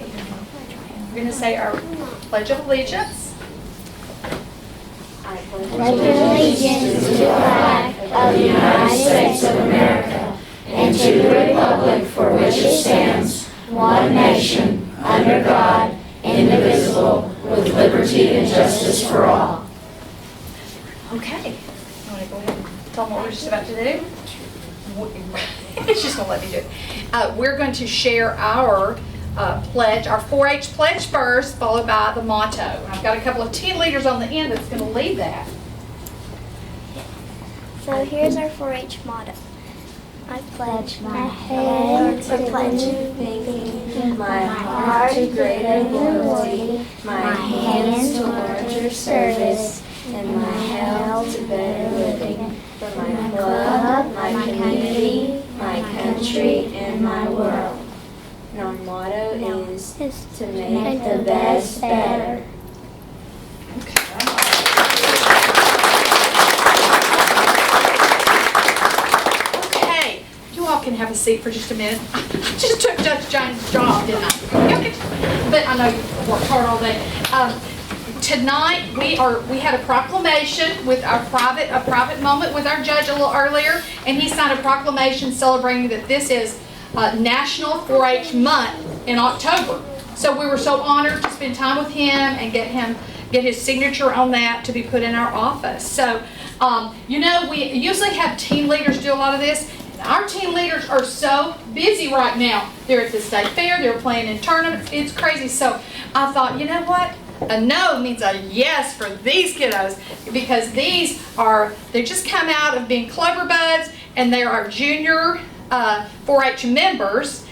Okay. We're going to say our Pledge of Allegiance. I pledge allegiance to the flag of the United States of America and to the republic for which it stands, one nation, under God, indivisible, with liberty and justice for all. Okay. You want to go ahead and tell them what we're just about to do? It's just going to let me do it. We're going to share our pledge, our 4-H pledge first, followed by the motto. And I've got a couple of team leaders on the end that's going to lead that. So here's our 4-H motto. I pledge my head to pleasure thinking, my heart to greater loyalty, my hands to larger service, and my health to better living for my club, my community, my country, and my world. And our motto is to make the best better. Okay, you all can have a seat for just a minute. I just took Judge Jones' job, didn't I? But I know you worked hard all day. Tonight we had a proclamation with a private moment with our judge a little earlier, and he signed a proclamation celebrating that this is National 4-H Month in October. So we were so honored to spend time with him and get his signature on that to be put in our office. So you know, we usually have team leaders do a lot of this. Our team leaders are so busy right now. They're at the state fair, they're playing in tournaments, it's crazy. So I thought, you know what? A no means a yes for these kiddos, because they just come out of being Clover Buds, and they are our junior 4-H members.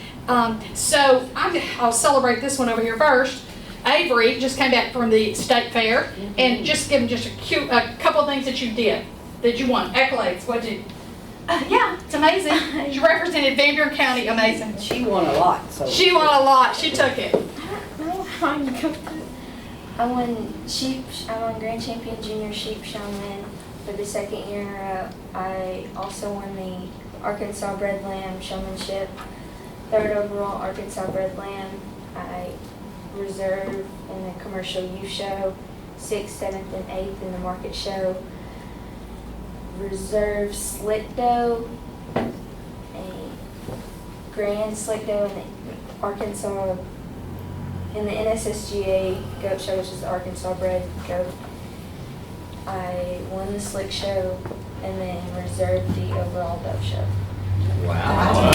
So I'll celebrate this one over here first. Avery just came back from the state fair, and just give him just a couple of things that you did, that you won, accolades. What did you? Yeah, it's amazing. You represented Van Buren County, amazing. She won a lot. So she won a lot. She took it. I won Grand Champion Junior Sheep Showman for the second year in a row. I also won the Arkansas Bred Lamb Showmanship, 3rd overall Arkansas Bred Lamb. I reserved in the Commercial Youth Show, 6th, 7th, and 8th in the Market Show. Reserve Slick Doe, a Grand Slick Doe in the Arkansas, in the NSSGA Goat Show, which is the Arkansas Bred Goat. I won the Slick Show and then reserved the overall Dove Show. Wow.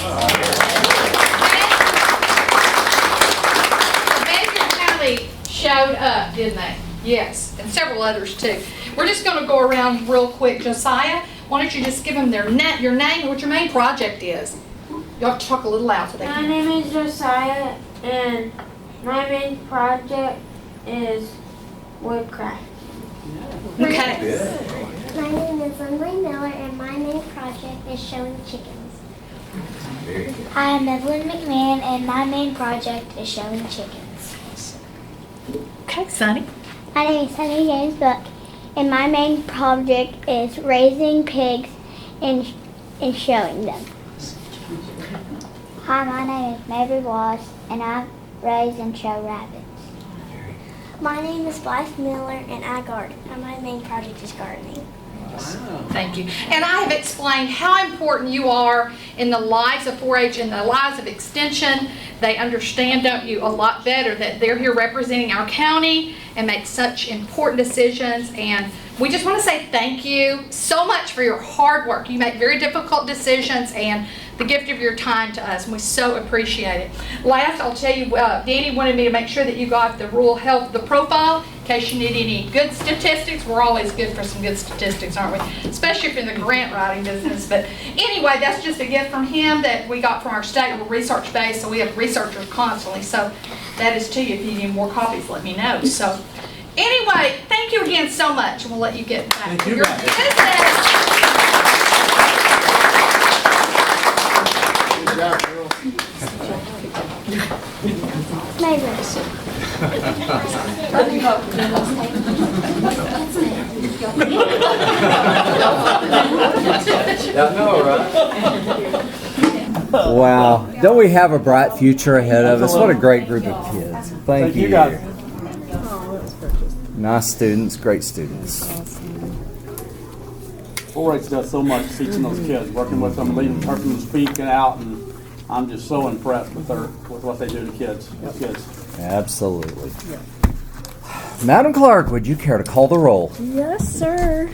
Van Buren County showed up, didn't they? Yes, and several others too. We're just going to go around real quick. Josiah, why don't you just give them your name and what your main project is? You'll have to talk a little loud so they can. My name is Josiah, and my main project is woodcraft. Okay. My name is Emily Miller, and my main project is showing chickens. Hi, I'm Evelyn McMahon, and my main project is showing chickens. Okay, Sonny. My name is Sunny James Book, and my main project is raising pigs and showing them. Hi, my name is Mabry Wallace, and I raise and show rabbits. My name is Blythe Miller, and I garden. And my main project is gardening. Thank you. And I have explained how important you are in the lives of 4-H and the lives of Extension. They understand, don't you, a lot better that they're here representing our county and make such important decisions. And we just want to say thank you so much for your hard work. You make very difficult decisions and the gift of your time to us, and we so appreciate it. Last, I'll tell you, Danny wanted me to make sure that you got the rural health, the profile, in case you need any good statistics. We're always good for some good statistics, aren't we? Especially if you're in the grant writing business. But anyway, that's just a gift from him that we got from our state. We're research-based, so we have researchers constantly. So that is to you. If you need more copies, let me know. So anyway, thank you again so much, and we'll let you get back to your business. Neighbors. I know, right? Wow. Don't we have a bright future ahead of us? What a great group of kids. Thank you. guys. Nice students, great students. 4-H does so much teaching those kids, working with them, leading them, speaking out, and I'm just so impressed with what they do to kids. Absolutely. Madam Clerk, would you care to call the roll? Yes, sir.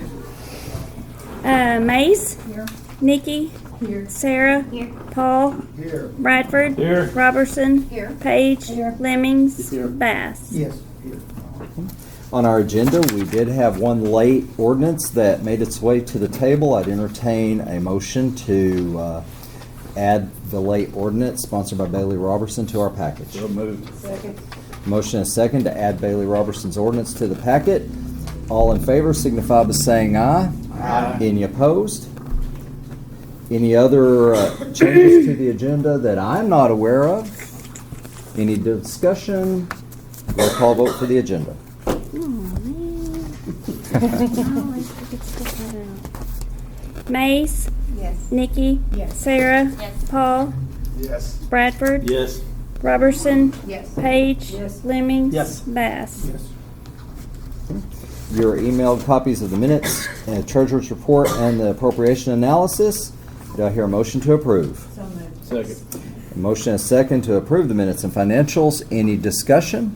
Mace. Here. Nikki. Here. Sarah. Here. Paul. Here. Bradford. Here. Robertson. Here. Page. Here. Lemmings. Here. Bass. Yes. Here. On our agenda, we did have one late ordinance that made its way to the table. I'd entertain a motion to add the late ordinance sponsored by Bailey Robertson to our package. So moved. Second. Motion and second to add Bailey Robertson's ordinance to the packet. All in favor signify by saying aye. Aye. Any opposed? Any other changes to the agenda that I'm not aware of? Any discussion? Roll call vote for the agenda. Mace. Yes. Nikki. Yes. Sarah. Yes. Paul. Yes. Bradford. Yes. Robertson. Yes. Page. Yes. Lemmings. Yes. Bass. Yes. Your emailed copies of the minutes and treasurer's report and the appropriation analysis. Do I hear a motion to approve? So moved. Second. A motion and second to approve the minutes and financials. Any discussion?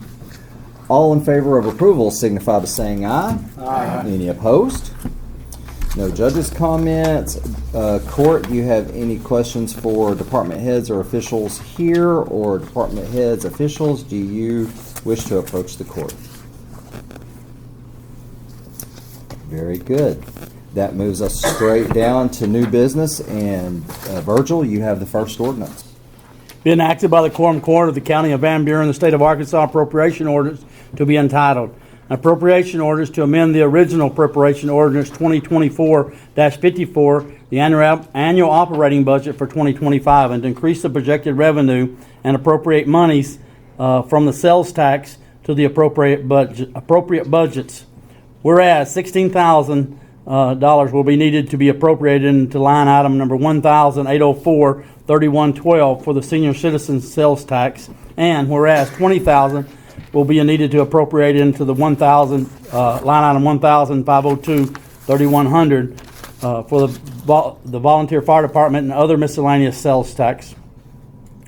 All in favor of approval signify by saying aye. Aye. Any opposed? No judges' comments. Court, do you have any questions for department heads or officials here, or department heads, officials? Do you wish to approach the court? Very good. That moves us straight down to new business, and Virgil, you have the first ordinance. Be enacted by the Quorum Court of the County of Van Buren, the State of Arkansas, appropriation orders to be entitled. Appropriation orders to amend the original appropriation ordinance 2024-54, the annual operating budget for 2025, and to increase the projected revenue and appropriate monies from the sales tax to the appropriate budgets. Whereas $16,000 will be needed to be appropriated into line item number 1,804-3112 for the senior citizen sales tax, and whereas $20,000 will be needed to appropriate into the line item 1,502-3100 for the volunteer fire department and other miscellaneous sales tax.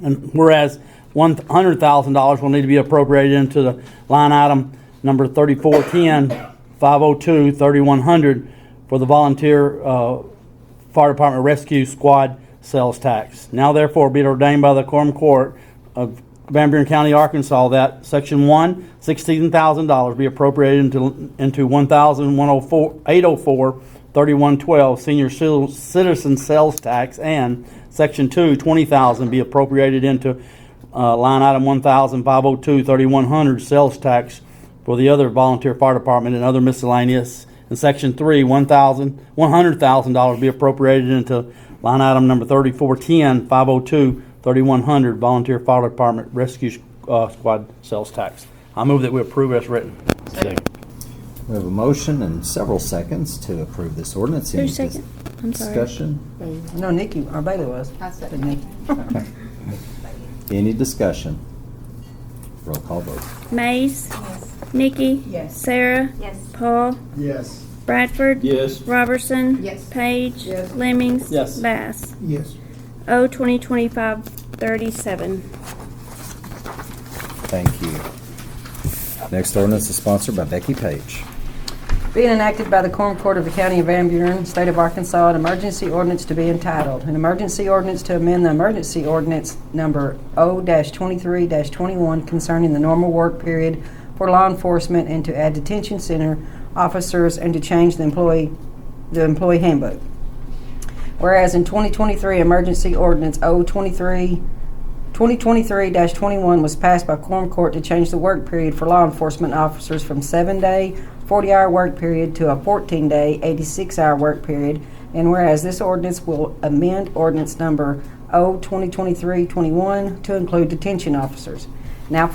And whereas $100,000 will need to be appropriated into the line item number 3410-502-3100 for the volunteer fire department rescue squad sales tax. Now therefore be it ordained by the Quorum Court of Van Buren County, Arkansas, that Section 1, $16,000 be appropriated into 1,804-3112 senior citizen sales tax, and Section 2, $20,000 be appropriated into line item 1,502-3100 sales tax for the other volunteer fire department and other miscellaneous. And Section 3, $100,000 be appropriated into line item number 3410-502-3100 volunteer fire department rescue squad sales tax. I move that we approve as written. Second. We have a motion and several seconds to approve this ordinance. Any Who's second? I'm sorry. discussion? No, Nikki, or Bailey was. I said Nikki. Any discussion? Roll call vote. Mace. Nikki. Yes. Sarah. Yes. Paul. Yes. Bradford. Yes. Robertson. Yes. Page. Yes. Lemmings. Yes. Bass. Yes. O 2025-37. Thank you. Next ordinance is sponsored by Becky Page. Being enacted by the Quorum Court of the County of Van Buren, State of Arkansas, an emergency ordinance to be entitled, an emergency ordinance to amend the emergency ordinance number O-23-21 concerning the normal work period for law enforcement, and to add detention center officers, and to change the employee handbook. Whereas in 2023, emergency ordinance O-2023-21 was passed by Quorum Court to change the work period for law enforcement officers from 7-day, 40-hour work period to a 14-day, 86-hour work period. And whereas this ordinance will amend ordinance number O-2023-21 to include detention officers. Now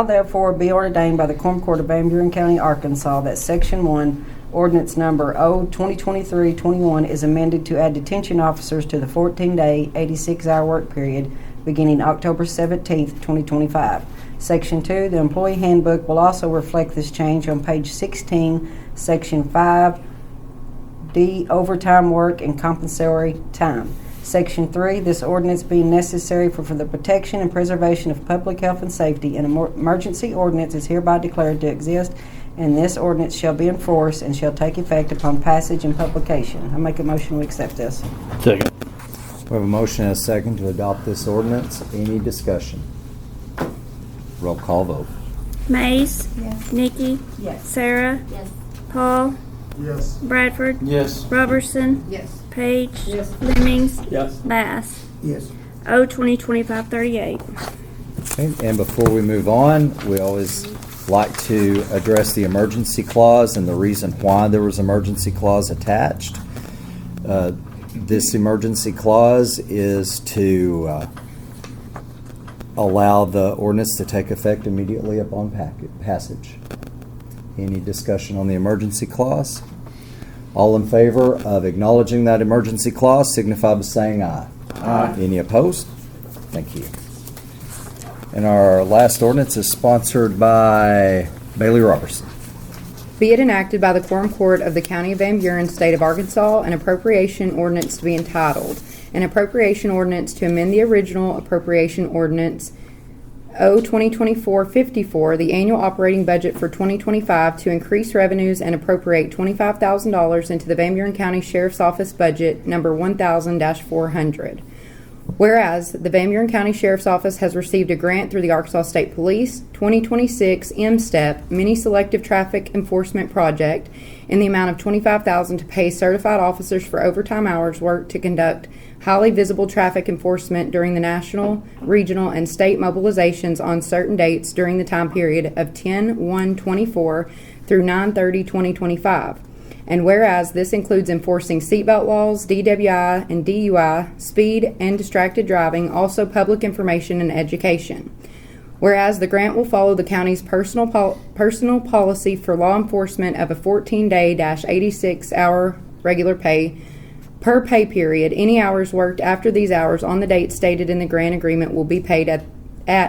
therefore be ordained by the Quorum Court of Van Buren County, Arkansas, that Section 1, Ordinance number O-2023-21 is amended to add detention officers to the 14-day, 86-hour work period beginning October 17th, 2025. Section 2, the employee handbook will also reflect this change on page 16, section 5D, overtime work and compensatory time. Section 3, this ordinance being necessary for the protection and preservation of public health and safety, an emergency ordinance is hereby declared to exist, and this ordinance shall be enforced and shall take effect upon passage and publication. I make a motion we accept this. Second. We have a motion and a second to adopt this ordinance. Any discussion? Roll call vote. Mays. Yes. Nikki. Yes. Sarah. Yes. Paul. Yes. Bradford. Yes. Robertson. Yes. Page. Yes. Lemmings. Yes. Bass. Yes. O-2025-38. Okay, and before we move on, we always like to address the emergency clause and the reason why there was emergency clause attached. This emergency clause is to allow the ordinance to take effect immediately upon passage. Any discussion on the emergency clause? All in favor of acknowledging that emergency clause signify by saying aye. Aye. Any opposed? Thank you. And our last ordinance is sponsored by Bailey Robertson. Be it enacted by the Quorum Court of the County of Van Buren, State of Arkansas, an appropriation ordinance to be entitled, an appropriation ordinance to amend the original appropriation ordinance O-2024-54, the annual operating budget for 2025 to increase revenues and appropriate $25,000 into the Van Buren County Sheriff's Office budget number 1000-400. Whereas the Van Buren County Sheriff's Office has received a grant through the Arkansas State Police 2026 M-STEP Mini Selective Traffic Enforcement Project in the amount of $25,000 to pay certified officers for overtime hours worked to conduct highly visible traffic enforcement during the national, regional, and state mobilizations on certain dates during the time period of 10/1/24 through 9/30/2025. And whereas this includes enforcing seatbelt laws, DWI and DUI, speed and distracted driving, also public information and education. Whereas the grant will follow the county's personal policy for law enforcement of a 14-day, 86-hour regular pay per pay period. Any hours worked after these hours on the date stated in the grant agreement will be paid at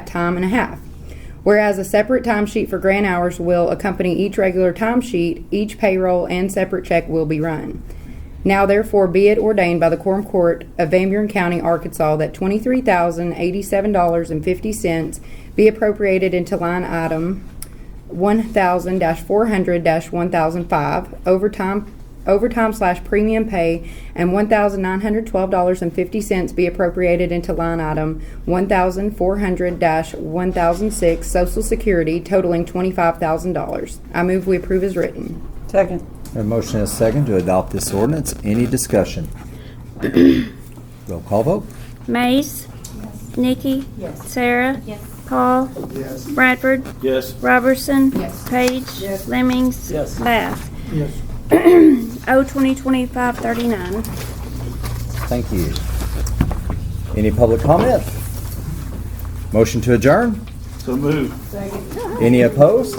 time and a half. Whereas a separate timesheet for grant hours will accompany each regular timesheet, each payroll and separate check will be run. Now therefore be it ordained by the Quorum Court of Van Buren County, Arkansas, that $23,087.50 be appropriated into line item 1000-400-1005 overtime/premium pay, and $1,912.50 be appropriated into line item 1,400-1006 Social Security, totaling $25,000. I move we approve as written. Second. A motion and a second to adopt this ordinance. Any discussion? Roll call vote. Mays. Nikki. Yes. Sarah. Yes. Paul. Yes. Bradford. Yes. Robertson. Yes. Page. Yes. Lemmings. Yes. Bass. Yes. O-2025-39. Thank you. Any public comment? Motion to adjourn? So move. Any opposed?